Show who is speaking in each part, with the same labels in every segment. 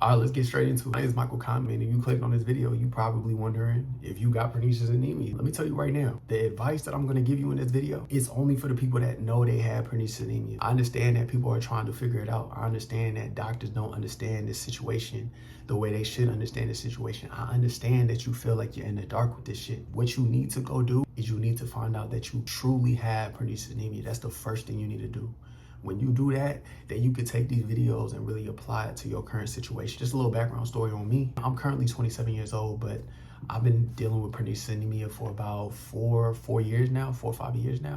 Speaker 1: All right, let's get straight into it. My name is Michael Conman, and you clicked on this video, you probably wondering if you got pernicious anemia. Let me tell you right now, the advice that I'm gonna give you in this video is only for the people that know they have pernicious anemia. I understand that people are trying to figure it out. I understand that doctors don't understand this situation the way they should understand the situation. I understand that you feel like you're in the dark with this shit. What you need to go do is you need to find out that you truly have pernicious anemia. That's the first thing you need to do. When you do that, then you can take these videos and really apply it to your current situation. Just a little background story on me. I'm currently 27 years old, but I've been dealing with pernicious anemia for about 4 or 5 years now,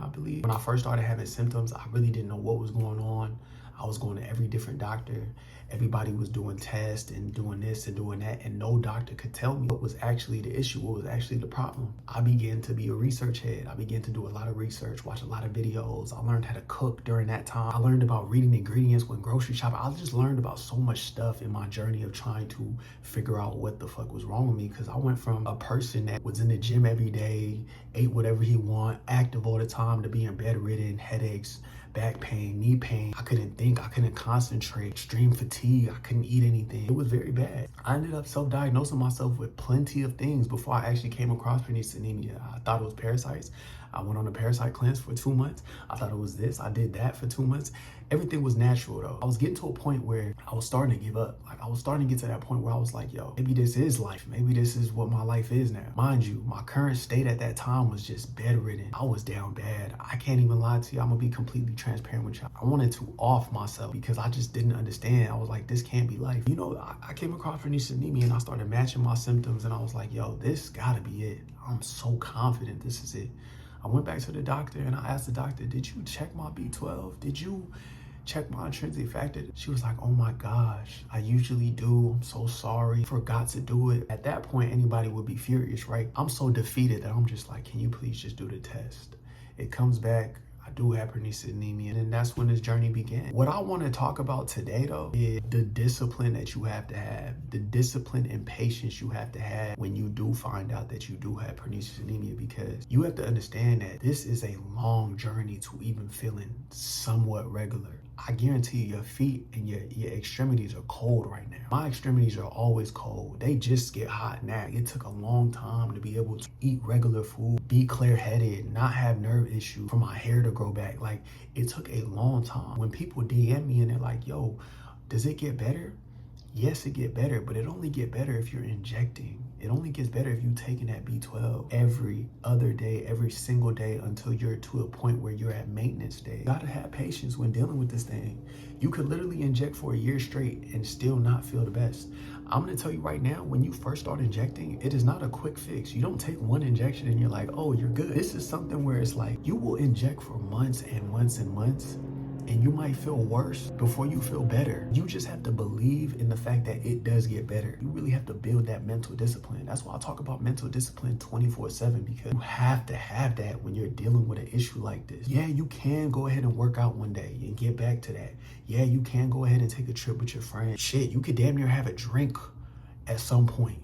Speaker 1: I believe. When I first started having symptoms, I really didn't know what was going on. I was going to every different doctor. Everybody was doing tests and doing this and doing that, and no doctor could tell me what was actually the issue, what was actually the problem. I began to be a research head. I began to do a lot of research, watch a lot of videos. I learned how to cook during that time. I learned about reading ingredients when grocery shopping. I just learned about so much stuff in my journey of trying to figure out what the fuck was wrong with me, because I went from a person that was in the gym every day, ate whatever he want, active all the time, to being bedridden, headaches, back pain, knee pain. I couldn't think, I couldn't concentrate, extreme fatigue, I couldn't eat anything. It was very bad. I ended up self-diagnosing myself with plenty of things before I actually came across pernicious anemia. I thought it was parasites. I went on a parasite cleanse for 2 months. I thought it was this, I did that for 2 months. Everything was natural though. I was getting to a point where I was starting to give up. Like I was starting to get to that point where I was like, yo, maybe this is life. Maybe this is what my life is now. Mind you, my current state at that time was just bedridden. I was down bad. I can't even lie to you. I'm gonna be completely transparent with you. I wanted to off myself because I just didn't understand. I was like, this can't be life. You know, I came across pernicious anemia and I started matching my symptoms and I was like, yo, this gotta be it. I'm so confident this is it. I went back to the doctor and I asked the doctor, did you check my B12? Did you check my intrinsic factor? She was like, oh my gosh, I usually do. I'm so sorry. Forgot to do it. At that point, anybody would be furious, right? I'm so defeated that I'm just like, can you please just do the test? It comes back. I do have pernicious anemia, and that's when this journey began. What I want to talk about today, though, is the discipline that you have to have, the discipline and patience you have to have when you do find out that you do have pernicious anemia, because you have to understand that this is a long journey to even feeling somewhat regular. I guarantee you, your feet and your extremities are cold right now. My extremities are always cold. They just get hot now. It took a long time to be able to eat regular food, be clear-headed, not have nerve issues, for my hair to grow back. Like, it took a long time. When people DM me and they're like, yo, does it get better? Yes, it get better, but it only get better if you're injecting. It only gets better if you're taking that B12 every other day, every single day, until you're to a point where you're at maintenance day. You gotta have patience when dealing with this thing. You could literally inject for a year straight and still not feel the best. I'm gonna tell you right now, when you first start injecting, it is not a quick fix. You don't take one injection and you're like, oh, you're good. This is something where it's like, you will inject for months and months and months, and you might feel worse before you feel better. You just have to believe in the fact that it does get better. You really have to build that mental discipline. That's why I talk about mental discipline 24/7, because you have to have that when you're dealing with an issue like this. Yeah, you can go ahead and work out one day and get back to that. Yeah, you can go ahead and take a trip with your friends. Shit, you could damn near have a drink at some point,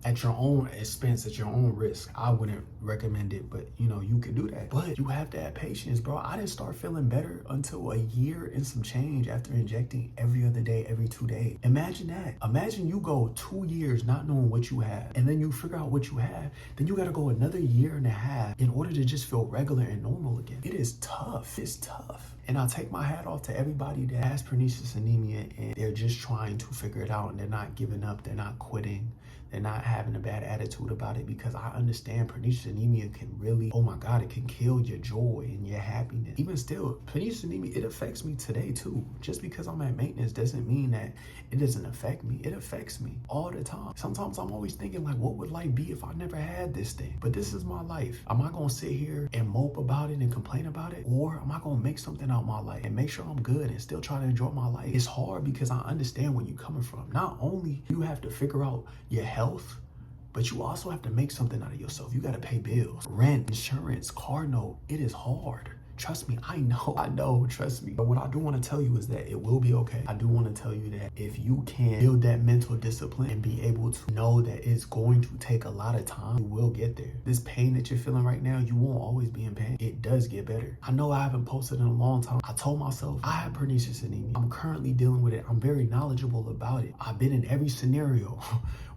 Speaker 1: at your own expense, at your own risk. I wouldn't recommend it, but you know, you can do that. But you have to have patience, bro. I didn't start feeling better until a year and some change after injecting every other day, every 2 days. Imagine that. Imagine you go 2 years not knowing what you have, and then you figure out what you have. Then you gotta go another year and a half in order to just feel regular and normal again. It is tough. It's tough. And I take my hat off to everybody that has pernicious anemia and they're just trying to figure it out, and they're not giving up, they're not quitting, they're not having a bad attitude about it, because I understand pernicious anemia can really, oh my God, it can kill your joy and your happiness. Even still, pernicious anemia, it affects me today too. Just because I'm at maintenance doesn't mean that it doesn't affect me. It affects me all the time. Sometimes I'm always thinking like, what would life be if I never had this thing? But this is my life. Am I gonna sit here and mope about it and complain about it? Or am I gonna make something out of my life and make sure I'm good and still try to enjoy my life? It's hard because I understand where you're coming from. Not only you have to figure out your health, but you also have to make something out of yourself. You got to pay bills, rent, insurance, car note. It is hard. Trust me, I know, trust me. But what I do want to tell you is that it will be okay. I do want to tell you that if you can build that mental discipline and be able to know that it's going to take a lot of time, you will get there. This pain that you're feeling right now, you won't always be in pain. It does get better. I know I haven't posted in a long time. I told myself I have pernicious anemia. I'm currently dealing with it. I'm very knowledgeable about it. I've been in every scenario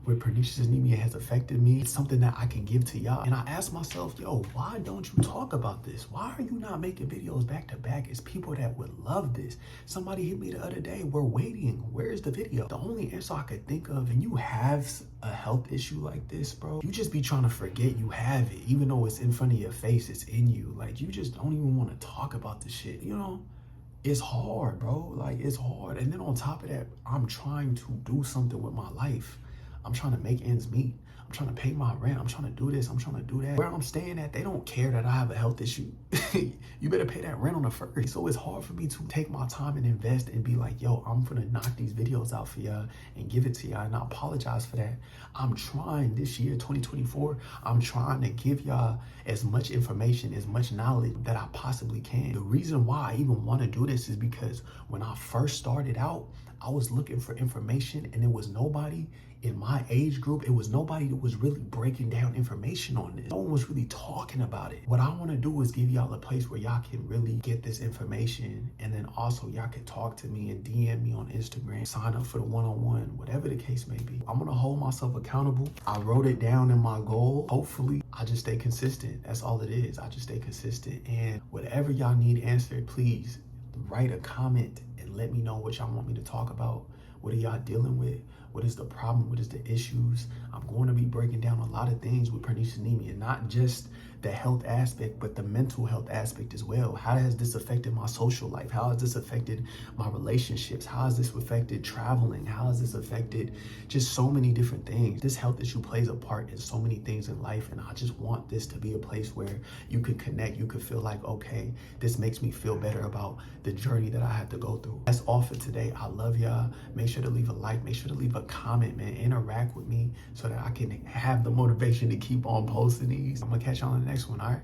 Speaker 1: where pernicious anemia has affected me. It's something that I can give to y'all. And I asked myself, yo, why don't you talk about this? Why are you not making videos back to back? It's people that would love this. Somebody hit me the other day, we're waiting. Where's the video? The only answer I could think of, and you have a health issue like this, bro, you just be trying to forget you have it. Even though it's in front of your face, it's in you. Like, you just don't even want to talk about this shit, you know? It's hard, bro. Like, it's hard. And then on top of that, I'm trying to do something with my life. I'm trying to make ends meet. I'm trying to pay my rent. I'm trying to do this. I'm trying to do that. Where I'm staying at, they don't care that I have a health issue. You better pay that rent on the first. So it's hard for me to take my time and invest and be like, yo, I'm gonna knock these videos out for y'all and give it to y'all. And I apologize for that. I'm trying this year, 2024, I'm trying to give y'all as much information, as much knowledge that I possibly can. The reason why I even want to do this is because when I first started out, I was looking for information and there was nobody in my age group. It was nobody that was really breaking down information on this. No one was really talking about it. What I want to do is give y'all a place where y'all can really get this information, and then also y'all can talk to me and DM me on Instagram, sign up for the one-on-one, whatever the case may be. I'm gonna hold myself accountable. I wrote it down in my goal. Hopefully I just stay consistent. That's all it is. I just stay consistent, and whatever y'all need answered, please write a comment and let me know what y'all want me to talk about. What are y'all dealing with? What is the problem? What is the issues? I'm going to be breaking down a lot of things with pernicious anemia, not just the health aspect, but the mental health aspect as well. How has this affected my social life? How has this affected my relationships? How has this affected traveling? How has this affected just so many different things? This health issue plays a part in so many things in life, and I just want this to be a place where you can connect. You can feel like, okay, this makes me feel better about the journey that I have to go through. That's all for today. I love y'all. Make sure to leave a like. Make sure to leave a comment, man. Interact with me so that I can have the motivation to keep on posting these. I'm gonna catch y'all on the next one, all right?